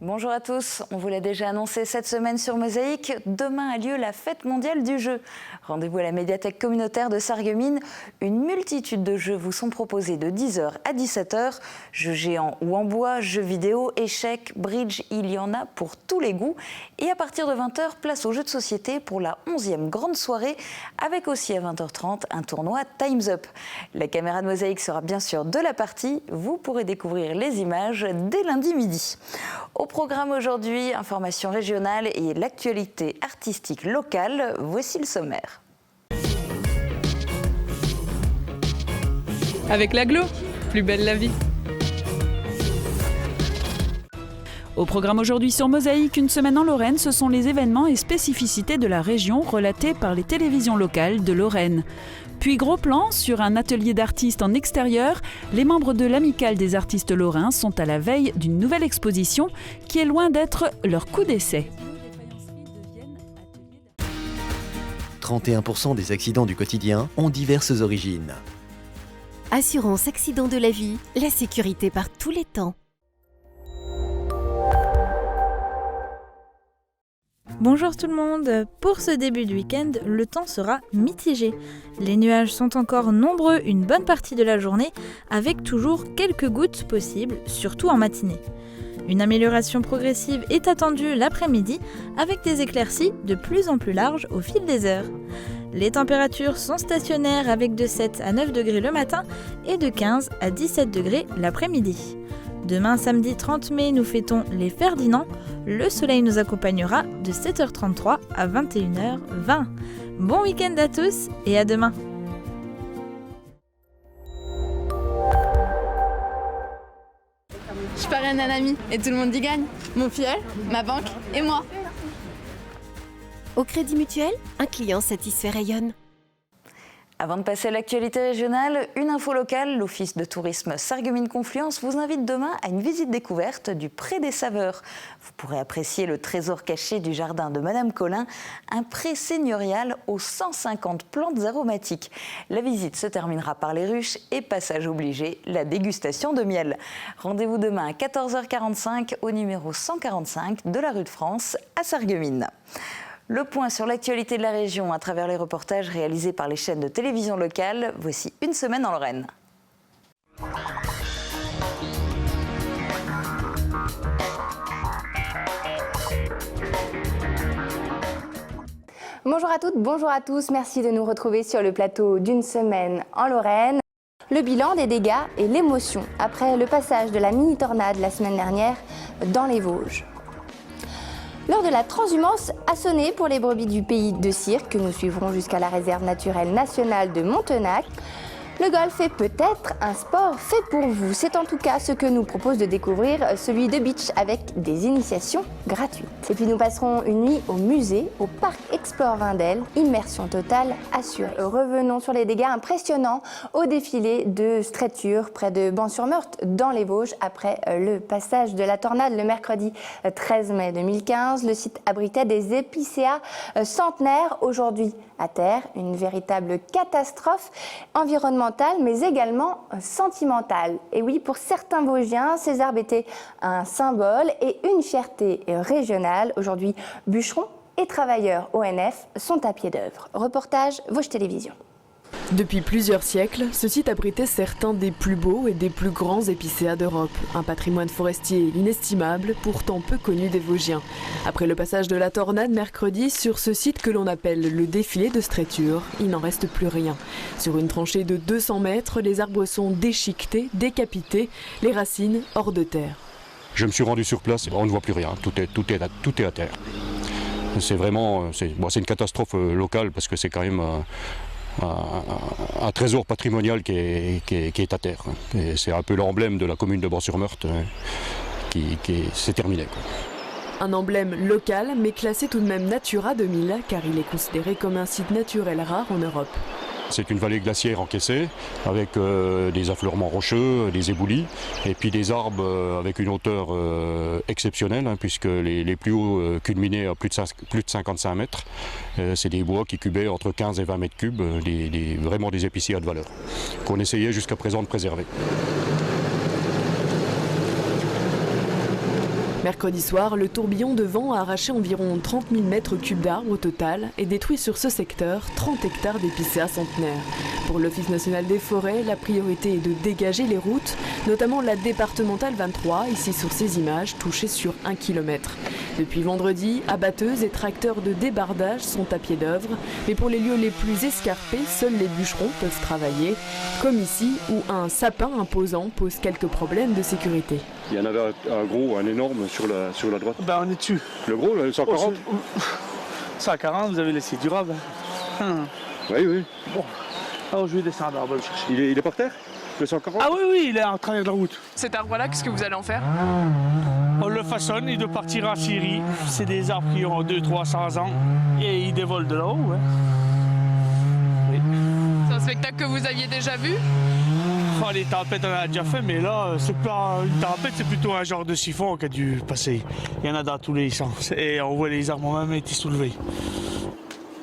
Bonjour à tous, on vous l'a déjà annoncé cette semaine sur Mosaïque, demain a lieu la fête mondiale du jeu. Rendez-vous à la médiathèque communautaire de Sarreguemines. Une multitude de jeux vous sont proposés de 10h à 17h. Jeux géants ou en bois, jeux vidéo, échecs, bridge, il y en a pour tous les goûts. Et à partir de 20h, place aux jeux de société pour la 11e grande soirée, avec aussi à 20h30 un tournoi Time's Up. La caméra de Mosaïque sera bien sûr de la partie, vous pourrez découvrir les images dès lundi midi. Au programme aujourd'hui, information régionale et l'actualité artistique locale. Voici le sommaire. Avec l'Aglo, plus belle la vie. Au programme aujourd'hui sur Mosaïque, une semaine en Lorraine, ce sont les événements et spécificités de la région relatés par les télévisions locales de Lorraine. Puis gros plan, sur un atelier d'artistes en extérieur, les membres de l'Amicale des artistes lorrains sont à la veille d'une nouvelle exposition qui est loin d'être leur coup d'essai. 31% des accidents du quotidien ont diverses origines. Assurance accident de la vie, la sécurité par tous les temps. Bonjour tout le monde, pour ce début de week-end, le temps sera mitigé. Les nuages sont encore nombreux une bonne partie de la journée, avec toujours quelques gouttes possibles, surtout en matinée. Une amélioration progressive est attendue l'après-midi, avec des éclaircies de plus en plus larges au fil des heures. Les températures sont stationnaires avec de 7 à 9 degrés le matin et de 15 à 17 degrés l'après-midi. Demain, samedi 30 mai, nous fêtons les Ferdinand. Le soleil nous accompagnera de 7h33 à 21h20. Bon week-end à tous et à demain. Je parraine un ami et tout le monde y gagne. Mon filleul, ma banque et moi. Au Crédit Mutuel, un client satisfait rayonne. Avant de passer à l'actualité régionale, une info locale, l'Office de tourisme Sarreguemines-Confluence vous invite demain à une visite découverte du Pré des Saveurs. Vous pourrez apprécier le trésor caché du jardin de Madame Colin, un pré seigneurial aux 150 plantes aromatiques. La visite se terminera par les ruches et passage obligé, la dégustation de miel. Rendez-vous demain à 14h45 au numéro 145 de la rue de France à Sarreguemines. Le point sur l'actualité de la région à travers les reportages réalisés par les chaînes de télévision locales. Voici une semaine en Lorraine. Bonjour à toutes, bonjour à tous. Merci de nous retrouver sur le plateau d'une semaine en Lorraine. Le bilan des dégâts et l'émotion après le passage de la mini-tornade la semaine dernière dans les Vosges. L'heure de la transhumance a sonné pour les brebis du pays de Cirques que nous suivrons jusqu'à la réserve naturelle nationale de Montenac. Le golf est peut-être un sport fait pour vous. C'est en tout cas ce que nous propose de découvrir celui de Beach avec des initiations gratuites. Et puis nous passerons une nuit au musée, au parc Explore Vindel, immersion totale assurée. Revenons sur les dégâts impressionnants au défilé de Stréture près de Ban-sur-Meurthe dans les Vosges après le passage de la tornade le mercredi 13 mai 2015. Le site abritait des épicéas centenaires, aujourd'hui à terre, une véritable catastrophe environnementale mais également sentimentale. Et oui, pour certains Vosgiens, ces arbres étaient un symbole et une fierté régionale. Aujourd'hui, bûcherons et travailleurs ONF sont à pied d'œuvre. Reportage Vosges Télévisions. Depuis plusieurs siècles, ce site abritait certains des plus beaux et des plus grands épicéas d'Europe. Un patrimoine forestier inestimable, pourtant peu connu des Vosgiens. Après le passage de la tornade mercredi, sur ce site que l'on appelle le défilé de Stréture, il n'en reste plus rien. Sur une tranchée de 200 mètres, les arbres sont déchiquetés, décapités, les racines hors de terre. Je me suis rendu sur place, on ne voit plus rien, tout est à terre. C'est vraiment, c'est une catastrophe locale parce que c'est quand même un trésor patrimonial qui est à terre. C'est un peu l'emblème de la commune de Ban-sur-Meurthe c'est terminé, quoi. Un emblème local, mais classé tout de même Natura 2000, car il est considéré comme un site naturel rare en Europe. C'est une vallée glaciaire encaissée, avec des affleurements rocheux, des éboulis, et puis des arbres avec une hauteur exceptionnelle, hein, puisque les plus hauts culminaient à plus de 55 mètres. C'est des bois qui cubaient entre 15 et 20 mètres cubes, vraiment des épicéas de valeur, qu'on essayait jusqu'à présent de préserver. Mercredi soir, le tourbillon de vent a arraché environ 30 000 mètres cubes d'arbres au total et détruit sur ce secteur 30 hectares d'épicéas centenaires. Pour l'Office national des forêts, la priorité est de dégager les routes, notamment la départementale 23, ici sur ces images, touchée sur 1 km. Depuis vendredi, abatteuses et tracteurs de débardage sont à pied d'œuvre, mais pour les lieux les plus escarpés, seuls les bûcherons peuvent travailler, comme ici où un sapin imposant pose quelques problèmes de sécurité. Il y en avait un gros, un énorme sur la droite. Ben on est dessus. Le gros, le 140 140, vous avez laissé durable. Oui. Bon, alors je vais descendre, on va le chercher. Il est par terre, le 140 Ah oui, il est en travers de la route. Cet arbre-là, qu'est-ce que vous allez en faire ? On le façonne, il doit partir en Syrie. C'est des arbres qui ont 200-300 ans et ils dévolent de là-haut. Hein. Oui. C'est un spectacle que vous aviez déjà vu ? Oh, les tempêtes, on en a déjà fait, mais là, c'est pas une tempête, c'est plutôt un genre de siphon qui a dû passer. Il y en a dans tous les sens et on voit les arbres ont même été soulevés.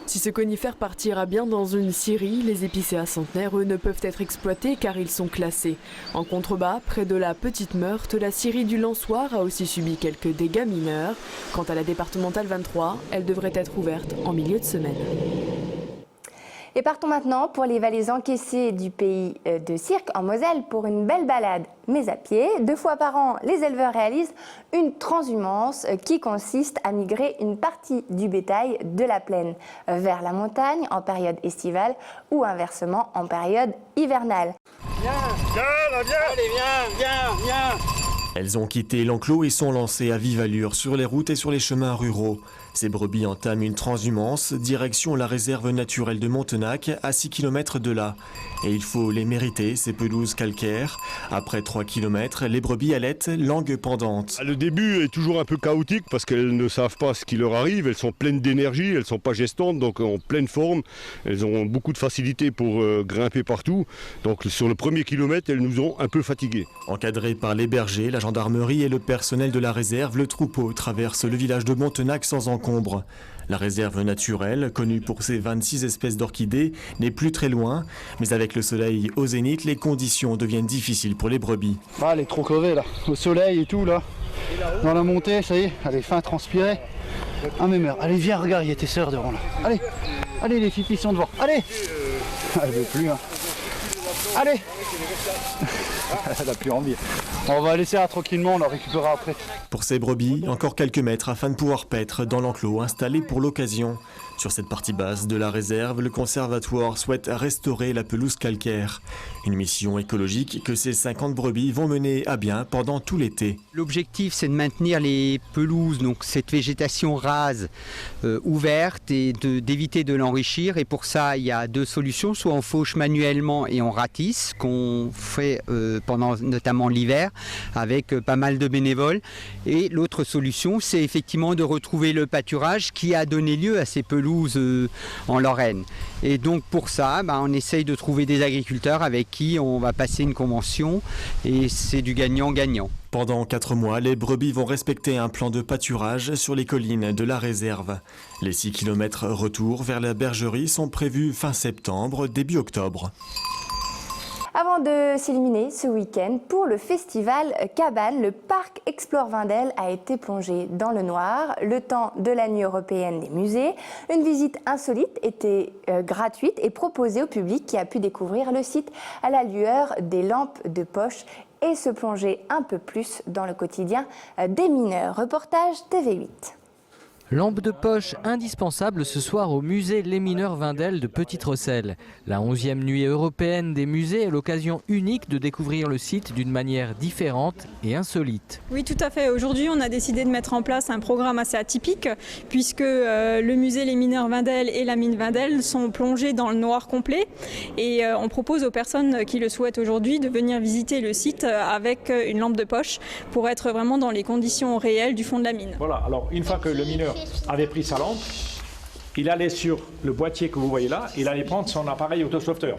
Si ce conifère partira bien dans une scierie, les épicéas centenaires, eux, ne peuvent être exploités car ils sont classés. En contrebas, près de la Petite Meurthe, la scierie du Lançoir a aussi subi quelques dégâts mineurs. Quant à la départementale 23, elle devrait être ouverte en milieu de semaine. Et partons maintenant pour les vallées encaissées du pays de Cirques en Moselle pour une belle balade, mais à pied. 2 fois par an, les éleveurs réalisent une transhumance qui consiste à migrer une partie du bétail de la plaine vers la montagne en période estivale ou inversement en période hivernale. Viens, allez, viens. Elles ont quitté l'enclos et sont lancées à vive allure sur les routes et sur les chemins ruraux. Ces brebis entament une transhumance, direction la réserve naturelle de Montenac, à 6 km de là. Et il faut les mériter, ces pelouses calcaires. Après 3 km, les brebis allaitent, langue pendante. Le début est toujours un peu chaotique parce qu'elles ne savent pas ce qui leur arrive. Elles sont pleines d'énergie, elles ne sont pas gestantes, donc en pleine forme. Elles ont beaucoup de facilité pour grimper partout. Donc sur le premier kilomètre, elles nous ont un peu fatigués. Encadrés par les bergers, la gendarmerie et le personnel de la réserve, le troupeau traverse le village de Montenac sans encombre. La réserve naturelle, connue pour ses 26 espèces d'orchidées, n'est plus très loin. Mais avec le soleil au zénith, les conditions deviennent difficiles pour les brebis. Ah, elle est trop crevée là, au soleil et tout là. Dans la montée, ça y est, elle est fin transpirée. Ah mais merde, allez viens, regarde, il y a tes sœurs devant là. Allez les filles sont devant, allez. Elle veut plus hein. Allez. Elle a plus envie. On va laisser tranquillement, on la récupérera après. Pour ces brebis, encore quelques mètres afin de pouvoir paître dans l'enclos installé pour l'occasion. Sur cette partie basse de la réserve, le conservatoire souhaite restaurer la pelouse calcaire. Une mission écologique que ces 50 brebis vont mener à bien pendant tout l'été. L'objectif, c'est de maintenir les pelouses, donc cette végétation rase ouverte et d'éviter de l'enrichir. Et pour ça, il y a 2 solutions. Soit on fauche manuellement et on ratisse, qu'on fait pendant notamment l'hiver avec pas mal de bénévoles. Et l'autre solution, c'est effectivement de retrouver le pâturage qui a donné lieu à ces pelouses en Lorraine. Et donc pour ça, on essaye de trouver des agriculteurs avec qui on va passer une convention et c'est du gagnant-gagnant. Pendant 4 mois, les brebis vont respecter un plan de pâturage sur les collines de la réserve. Les 6 km retour vers la bergerie sont prévus fin septembre, début octobre. Avant de s'éliminer ce week-end, pour le festival Cabane, le parc Explore Vindel a été plongé dans le noir le temps de la nuit européenne des musées. Une visite insolite était gratuite et proposée au public qui a pu découvrir le site à la lueur des lampes de poche et se plonger un peu plus dans le quotidien des mineurs. Reportage TV8. Lampe de poche indispensable ce soir au musée Les Mineurs Vindel de Petite-Rosselle. La 11e nuit européenne des musées est l'occasion unique de découvrir le site d'une manière différente et insolite. Oui, tout à fait. Aujourd'hui, on a décidé de mettre en place un programme assez atypique puisque le musée Les Mineurs Vindel et la mine Vindel sont plongés dans le noir complet et on propose aux personnes qui le souhaitent aujourd'hui de venir visiter le site avec une lampe de poche pour être vraiment dans les conditions réelles du fond de la mine. Voilà, alors une fois que le mineur avait pris sa lampe, il allait sur le boîtier que vous voyez là, il allait prendre son appareil autosauveteur.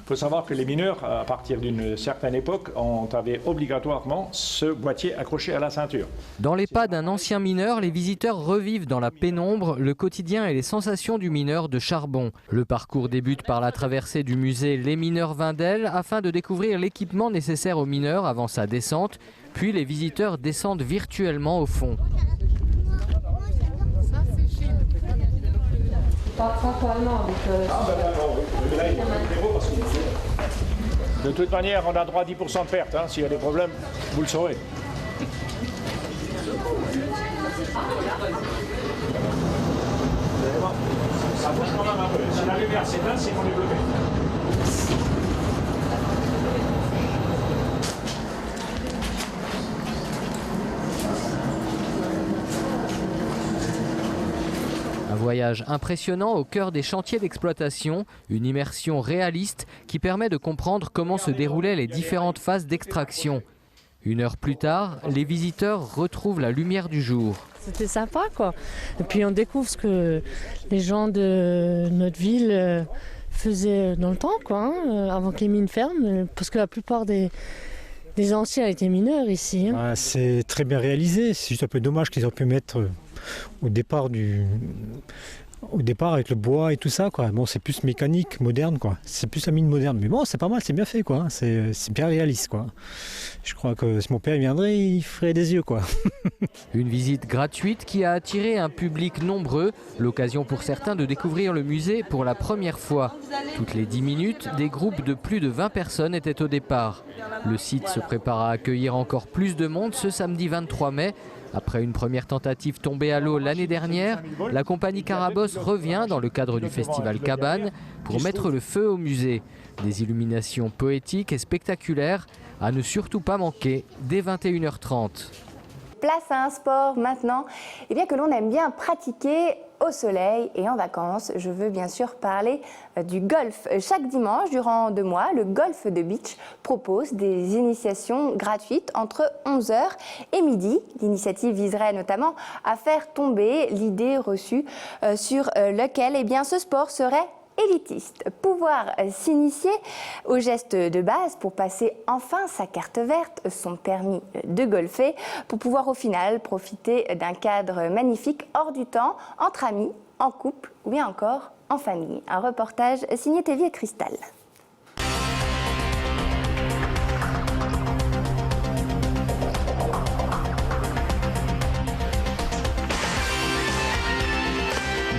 Il faut savoir que les mineurs, à partir d'une certaine époque, avaient obligatoirement ce boîtier accroché à la ceinture. Dans les pas d'un ancien mineur, les visiteurs revivent dans la pénombre le quotidien et les sensations du mineur de Charbon. Le parcours débute par la traversée du musée Les Mineurs Wendel afin de découvrir l'équipement nécessaire aux mineurs avant sa descente. Puis les visiteurs descendent virtuellement au fond. De toute manière, on a droit à 10% de perte. S'il y a des problèmes, vous le saurez. Ça bouge quand même un peu. Si la lumière s'éteint, c'est qu'on est bloqué. Un voyage impressionnant au cœur des chantiers d'exploitation, une immersion réaliste qui permet de comprendre comment se déroulaient les différentes phases d'extraction. 1 heure plus tard, les visiteurs retrouvent la lumière du jour. C'était sympa quoi. Et puis on découvre ce que les gens de notre ville faisaient dans le temps quoi, avant que les mines ferment, parce que la plupart des anciens étaient mineurs ici. C'est très bien réalisé, c'est juste un peu dommage qu'ils aient pu mettre au départ avec le bois et tout ça quoi. Bon, c'est plus mécanique, moderne quoi. C'est plus la mine moderne, mais bon c'est pas mal, c'est bien fait quoi. C'est bien réaliste quoi. Je crois que si mon père viendrait, il ferait des yeux quoi. Une visite gratuite qui a attiré un public nombreux, l'occasion pour certains de découvrir le musée pour la première fois. Toutes les 10 minutes, des groupes de plus de 20 personnes étaient au départ. Le site se prépare à accueillir encore plus de monde ce samedi 23 mai. Après une première tentative tombée à l'eau l'année dernière, la compagnie Carabosse revient dans le cadre du festival Cabane pour mettre le feu au musée. Des illuminations poétiques et spectaculaires à ne surtout pas manquer dès 21h30. Place à un sport maintenant que l'on aime bien pratiquer au soleil et en vacances. Je veux bien sûr parler du golf. Chaque dimanche, durant 2 mois, le golf de beach propose des initiations gratuites entre 11h et midi. L'initiative viserait notamment à faire tomber l'idée reçue sur laquelle ce sport serait élitiste. Pouvoir s'initier aux gestes de base pour passer enfin sa carte verte, son permis de golfer, pour pouvoir au final profiter d'un cadre magnifique hors du temps, entre amis, en couple ou bien encore en famille. Un reportage signé Tévier Cristal.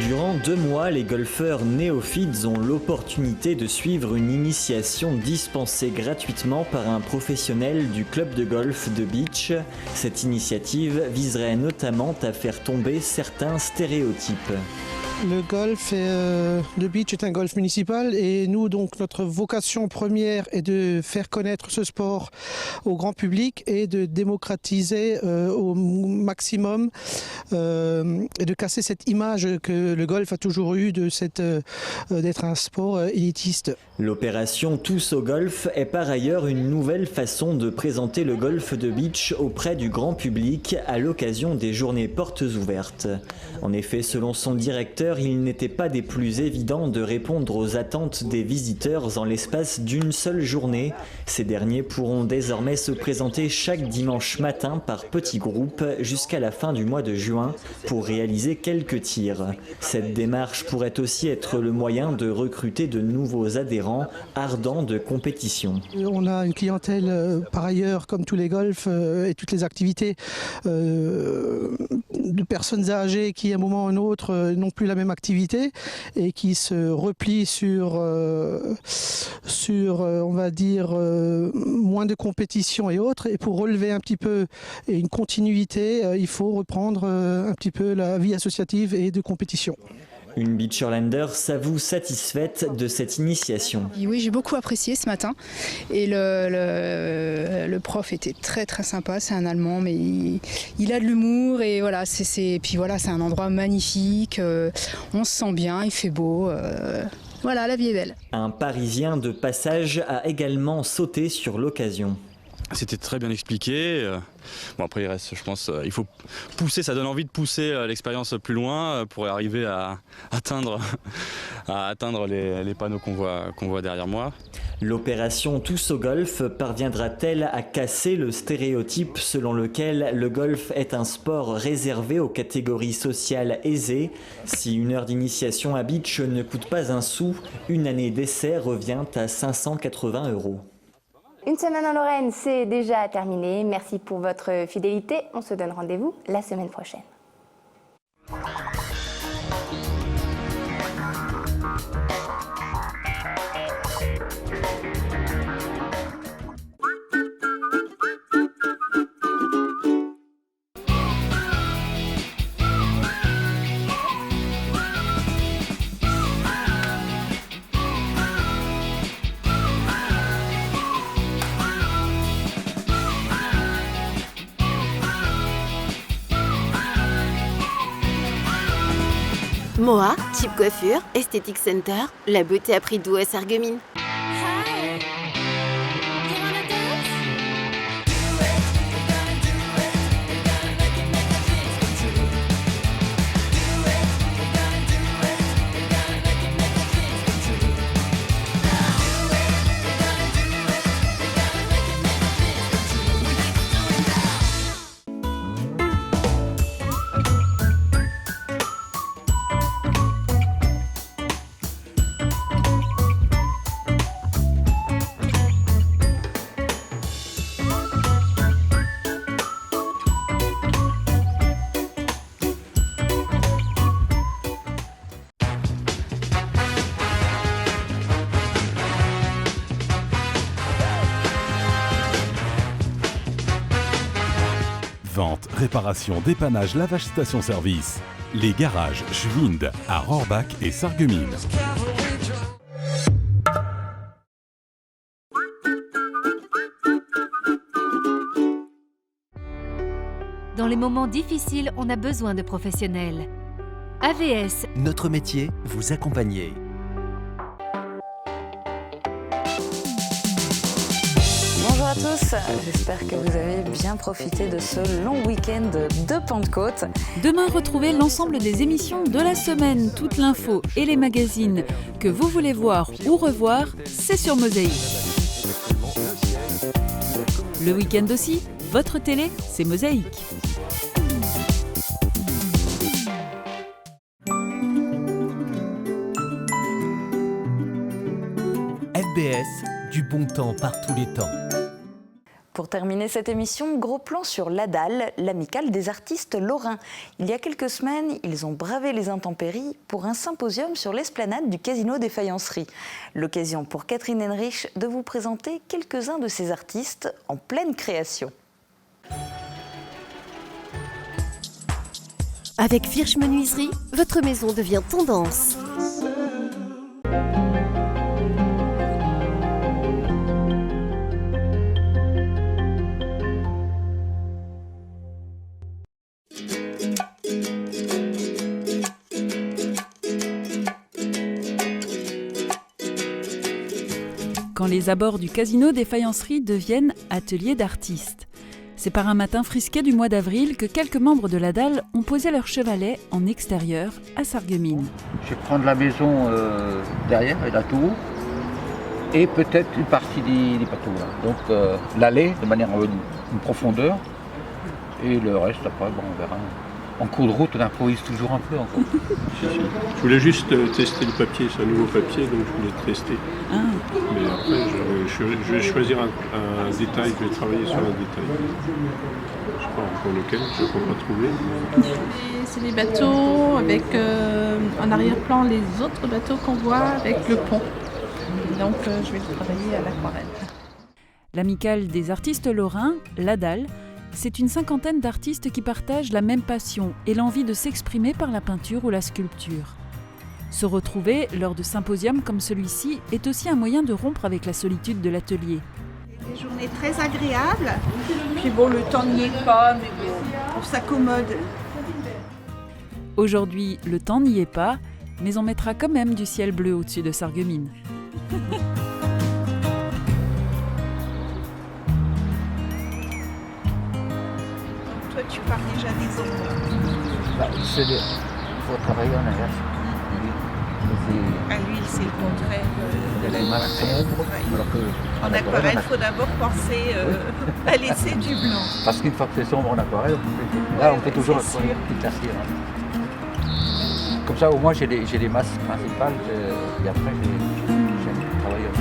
Durant 2 mois, les golfeurs néophytes ont l'opportunité de suivre une initiation dispensée gratuitement par un professionnel du club de golf de beach. Cette initiative viserait notamment à faire tomber certains stéréotypes. Le golf de beach est un golf municipal et nous, donc, notre vocation première est de faire connaître ce sport au grand public et de démocratiser au maximum et de casser cette image que le golf a toujours eue d'être un sport élitiste. L'opération Tous au golf est par ailleurs une nouvelle façon de présenter le golf de beach auprès du grand public à l'occasion des journées portes ouvertes. En effet, selon son directeur, il n'était pas des plus évidents de répondre aux attentes des visiteurs en l'espace d'une seule journée. Ces derniers pourront désormais se présenter chaque dimanche matin par petits groupes jusqu'à la fin du mois de juin pour réaliser quelques tirs. Cette démarche pourrait aussi être le moyen de recruter de nouveaux adhérents ardents de compétition. On a une clientèle par ailleurs, comme tous les golfs et toutes les activités, de personnes âgées qui à un moment ou à un autre n'ont plus la même activité et qui se replient sur on va dire, moins de compétition et autres. Et pour relever un petit peu et une continuité, il faut reprendre un petit peu la vie associative et de compétition. Une beachlander s'avoue satisfaite de cette initiation. Oui, j'ai beaucoup apprécié ce matin et le prof était très très sympa, c'est un Allemand mais il a de l'humour et voilà, puis voilà, c'est un endroit magnifique, on se sent bien, il fait beau. Voilà, la vie est belle. Un Parisien de passage a également sauté sur l'occasion. C'était très bien expliqué. Bon, après il reste, je pense, il faut pousser, ça donne envie de pousser l'expérience plus loin pour arriver à atteindre les panneaux qu'on voit derrière moi. L'opération Tous au golf parviendra-t-elle à casser le stéréotype selon lequel le golf est un sport réservé aux catégories sociales aisées? Si une heure d'initiation à beach ne coûte pas un sou, une année d'essai revient à 580 €. Une semaine en Lorraine, c'est déjà terminé. Merci pour votre fidélité. On se donne rendez-vous la semaine prochaine. Moa, Type Coiffure, Aesthetic Center, la beauté à prix doux à Sarreguemines. Vente, réparation, dépannage, lavage station-service. Les garages Schwind à Rohrbach et Sarreguemines. Dans les moments difficiles, on a besoin de professionnels. AVS. Notre métier, vous accompagner. Bonjour à tous, j'espère que vous avez bien profité de ce long week-end de Pentecôte. Demain, retrouvez l'ensemble des émissions de la semaine, toute l'info et les magazines que vous voulez voir ou revoir, c'est sur Mosaïque. Le week-end aussi, votre télé, c'est Mosaïque. FBS, du bon temps par tous les temps. Pour terminer cette émission, gros plan sur l'ADAL, l'amicale des artistes lorrains. Il y a quelques semaines, ils ont bravé les intempéries pour un symposium sur l'esplanade du Casino des Faïenceries. L'occasion pour Catherine Henrich de vous présenter quelques-uns de ces artistes en pleine création. Avec Virch Menuiserie, votre maison devient tendance. Quand les abords du Casino des Faïenceries deviennent ateliers d'artistes. C'est par un matin frisqué du mois d'avril que quelques membres de l'ADAL ont posé leur chevalet en extérieur à Sarreguemines. Je vais prendre la maison derrière et la tour et peut-être une partie des bateaux. Là. Donc l'allée de manière une profondeur et le reste après bon, on verra. En cours de route on improvise toujours un peu encore. Si. Je voulais juste tester le papier, c'est un nouveau papier donc je voulais le tester. Ah. Mais après je vais choisir un détail, je vais travailler sur un détail. Je ne sais pas encore lequel, je ne peux pas trouver. C'est les bateaux avec en arrière-plan les autres bateaux qu'on voit avec le pont. Donc je vais travailler à l'aquarelle. L'amicale des artistes lorrains, l'ADAL, c'est une cinquantaine d'artistes qui partagent la même passion et l'envie de s'exprimer par la peinture ou la sculpture. Se retrouver lors de symposiums comme celui-ci est aussi un moyen de rompre avec la solitude de l'atelier. Des journées très agréables, puis bon, le temps n'y est pas, mais bon, on s'accommode. Aujourd'hui, le temps n'y est pas, mais on mettra quand même du ciel bleu au-dessus de Sarreguemines. Toi, tu pars déjà des ombres. Il faut travailler en arrière. À l'huile, c'est le contraire de la masses sombres. Alors que en aquarelle, il faut d'abord penser à laisser du blanc. Parce qu'une fois que c'est sombre en aquarelle, on fait toujours une petite cire. Comme ça, au moins, j'ai les masses principales et après, j'aime travailler un peu.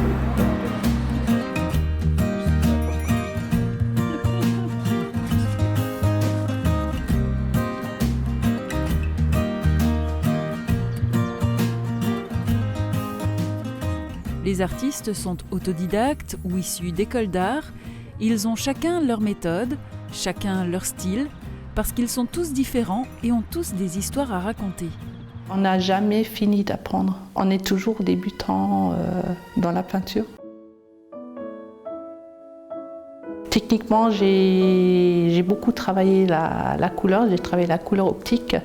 Les artistes sont autodidactes ou issus d'écoles d'art. Ils ont chacun leur méthode, chacun leur style, parce qu'ils sont tous différents et ont tous des histoires à raconter. On n'a jamais fini d'apprendre. On est toujours débutant dans la peinture. Techniquement, j'ai beaucoup travaillé la couleur, j'ai travaillé la couleur optique,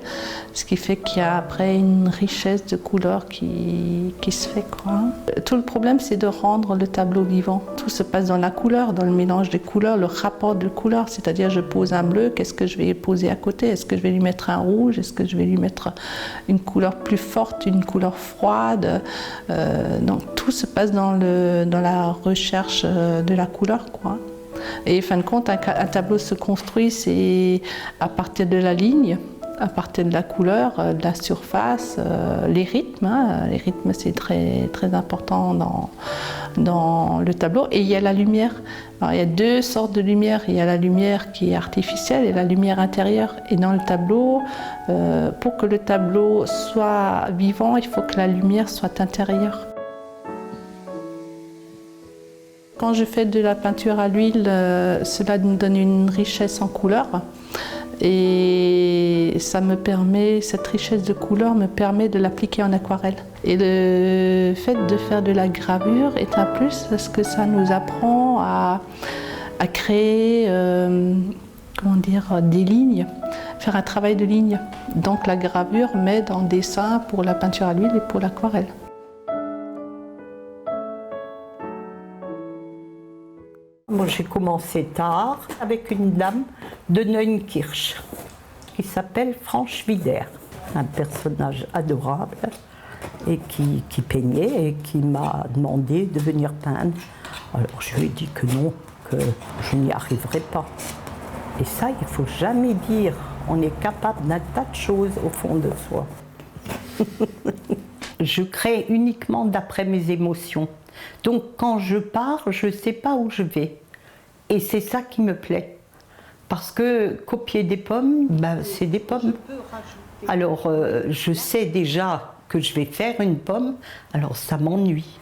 ce qui fait qu'il y a après une richesse de couleurs qui se fait, quoi. Tout le problème, c'est de rendre le tableau vivant. Tout se passe dans la couleur, dans le mélange des couleurs, le rapport de couleurs, c'est-à-dire je pose un bleu, qu'est-ce que je vais poser à côté? Est-ce que je vais lui mettre un rouge? Est-ce que je vais lui mettre une couleur plus forte, une couleur froide? Donc tout se passe dans la recherche de la couleur, quoi. Et en fin de compte, un tableau se construit, c'est à partir de la ligne, à partir de la couleur, de la surface, les rythmes. Les rythmes, c'est très, très important dans le tableau. Et il y a la lumière. Alors, il y a deux sortes de lumière. Il y a la lumière qui est artificielle et la lumière intérieure. Et dans le tableau, pour que le tableau soit vivant, il faut que la lumière soit intérieure. Quand je fais de la peinture à l'huile, cela me donne une richesse en couleurs et cette richesse de couleurs me permet de l'appliquer en aquarelle. Et le fait de faire de la gravure est un plus parce que ça nous apprend à créer des lignes, faire un travail de ligne. Donc la gravure m'aide en dessin pour la peinture à l'huile et pour l'aquarelle. Moi, j'ai commencé tard avec une dame de Neunkirch qui s'appelle Franche Wider, un personnage adorable et qui peignait et qui m'a demandé de venir peindre. Alors je lui ai dit que non, que je n'y arriverais pas. Et ça, il ne faut jamais dire. On est capable d'un tas de choses au fond de soi. Je crée uniquement d'après mes émotions. Donc quand je pars, je ne sais pas où je vais. Et c'est ça qui me plaît. Parce que copier des pommes, c'est des pommes. Alors je sais déjà que je vais faire une pomme, alors ça m'ennuie.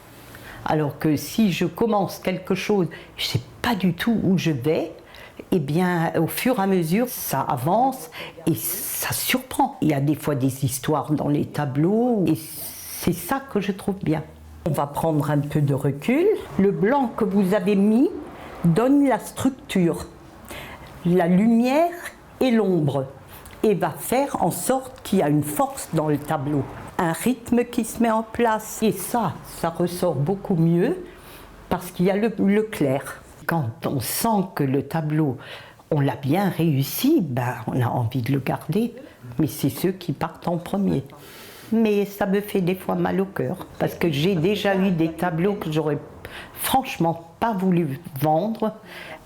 Alors que si je commence quelque chose, je ne sais pas du tout où je vais, eh bien au fur et à mesure, ça avance et ça surprend. Il y a des fois des histoires dans les tableaux et c'est ça que je trouve bien. On va prendre un peu de recul. Le blanc que vous avez mis donne la structure, la lumière et l'ombre, et va faire en sorte qu'il y a une force dans le tableau, un rythme qui se met en place. Et ça ressort beaucoup mieux parce qu'il y a le clair. Quand on sent que le tableau, on l'a bien réussi, on a envie de le garder, mais c'est ceux qui partent en premier. Mais ça me fait des fois mal au cœur, parce que j'ai déjà eu des tableaux que j'aurais franchement pas voulu vendre,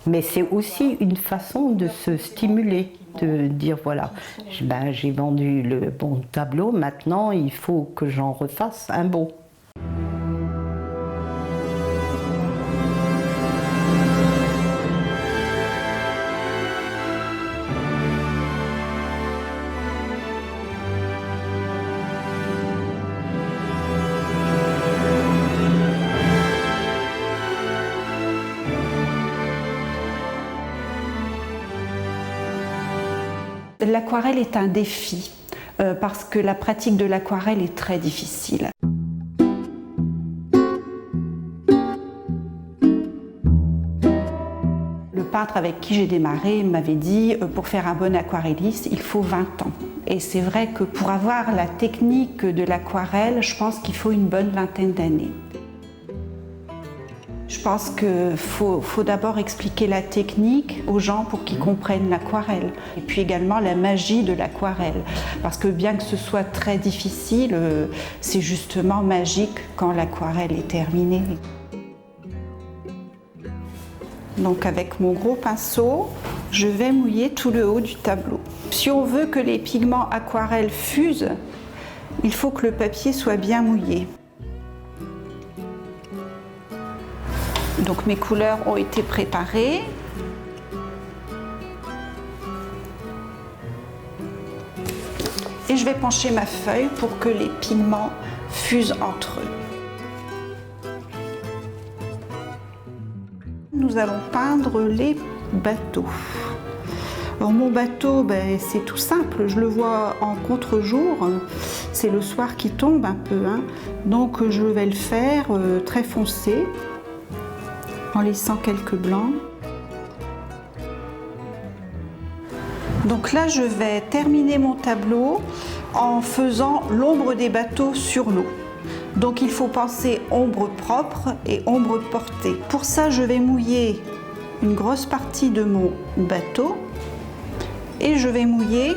mais c'est aussi une façon de se stimuler, de dire voilà, j'ai vendu le bon tableau, maintenant il faut que j'en refasse un beau. L'aquarelle est un défi parce que la pratique de l'aquarelle est très difficile. Le peintre avec qui j'ai démarré m'avait dit pour faire un bon aquarelliste, il faut 20 ans. Et c'est vrai que pour avoir la technique de l'aquarelle, je pense qu'il faut une bonne vingtaine d'années. Je pense qu'il faut d'abord expliquer la technique aux gens pour qu'ils comprennent l'aquarelle. Et puis également la magie de l'aquarelle. Parce que bien que ce soit très difficile, c'est justement magique quand l'aquarelle est terminée. Donc avec mon gros pinceau, je vais mouiller tout le haut du tableau. Si on veut que les pigments aquarelle fusent, il faut que le papier soit bien mouillé. Donc mes couleurs ont été préparées. Et je vais pencher ma feuille pour que les pigments fusent entre eux. Nous allons peindre les bateaux. Alors mon bateau, c'est tout simple, je le vois en contre-jour, c'est le soir qui tombe un peu, hein. Donc je vais le faire très foncé, en laissant quelques blancs. Donc là je vais terminer mon tableau en faisant l'ombre des bateaux sur l'eau. Donc il faut penser ombre propre et ombre portée. Pour ça je vais mouiller une grosse partie de mon bateau et je vais mouiller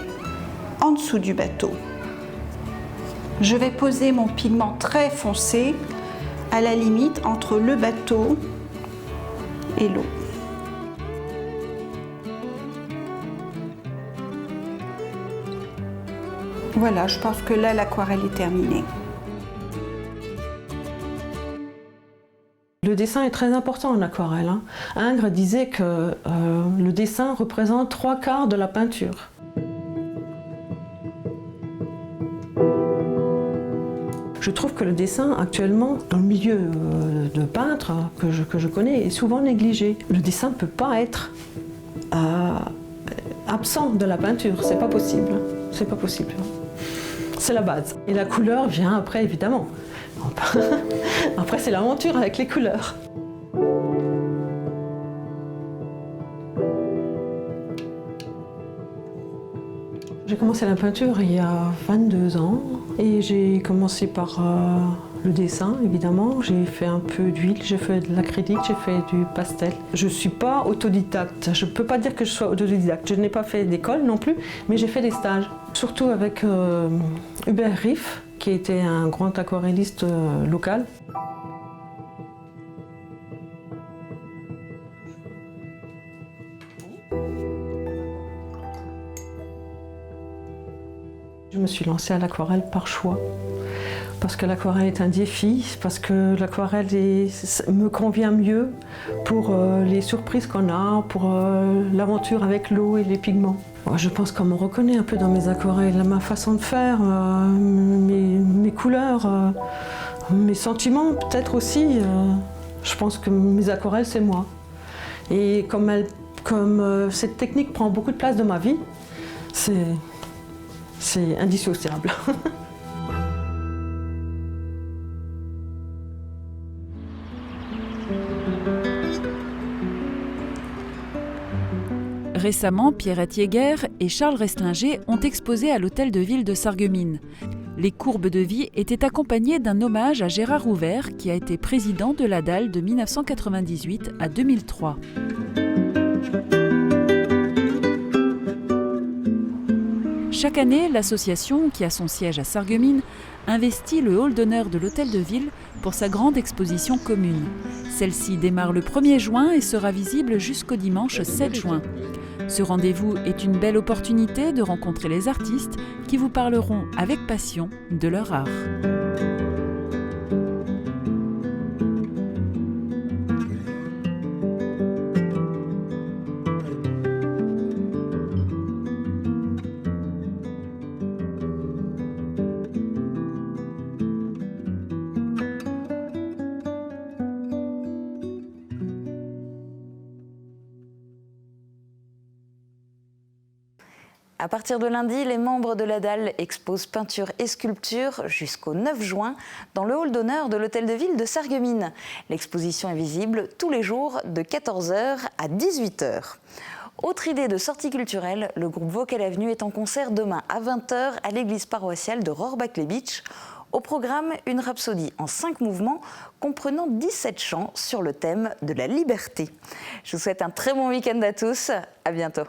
en dessous du bateau. Je vais poser mon pigment très foncé à la limite entre le bateau et l'eau. Voilà, je pense que là l'aquarelle est terminée. Le dessin est très important en aquarelle. Ingres disait que le dessin représente 3/4 de la peinture. Je trouve que le dessin actuellement, dans le milieu de peintres que je connais, est souvent négligé. Le dessin ne peut pas être absent de la peinture, c'est pas possible. C'est pas possible. C'est la base. Et la couleur vient après, évidemment. Après, c'est l'aventure avec les couleurs. J'ai commencé la peinture il y a 22 ans et j'ai commencé par le dessin, évidemment. J'ai fait un peu d'huile, j'ai fait de l'acrylique, j'ai fait du pastel. Je ne suis pas autodidacte, je ne peux pas dire que je sois autodidacte. Je n'ai pas fait d'école non plus, mais j'ai fait des stages. Surtout avec Hubert Riff, qui était un grand aquarelliste local. Je me suis lancée à l'aquarelle par choix, parce que l'aquarelle est un défi, parce que l'aquarelle me convient mieux pour les surprises qu'on a, pour l'aventure avec l'eau et les pigments. Je pense qu'on me reconnaît un peu dans mes aquarelles, ma façon de faire, mes couleurs, mes sentiments peut-être aussi. Je pense que mes aquarelles, c'est moi. Et comme cette technique prend beaucoup de place dans ma vie, c'est indissociable. Récemment, Pierrette Jäger et Charles Restlinger ont exposé à l'Hôtel de Ville de Sarreguemines. Les courbes de vie étaient accompagnées d'un hommage à Gérard Ouvert, qui a été président de l'ADAL de 1998 à 2003. Chaque année, l'association, qui a son siège à Sarreguemines, investit le hall d'honneur de l'Hôtel de Ville pour sa grande exposition commune. Celle-ci démarre le 1er juin et sera visible jusqu'au dimanche 7 juin. Ce rendez-vous est une belle opportunité de rencontrer les artistes qui vous parleront avec passion de leur art. À partir de lundi, les membres de l'ADAL exposent peinture et sculpture jusqu'au 9 juin dans le hall d'honneur de l'Hôtel de Ville de Sarreguemines. L'exposition est visible tous les jours de 14h à 18h. Autre idée de sortie culturelle, le groupe Vocal Avenue est en concert demain à 20h à l'église paroissiale de Rohrbach-les-Bitches. Au programme, une rhapsodie en 5 mouvements comprenant 17 chants sur le thème de la liberté. Je vous souhaite un très bon week-end à tous. À bientôt.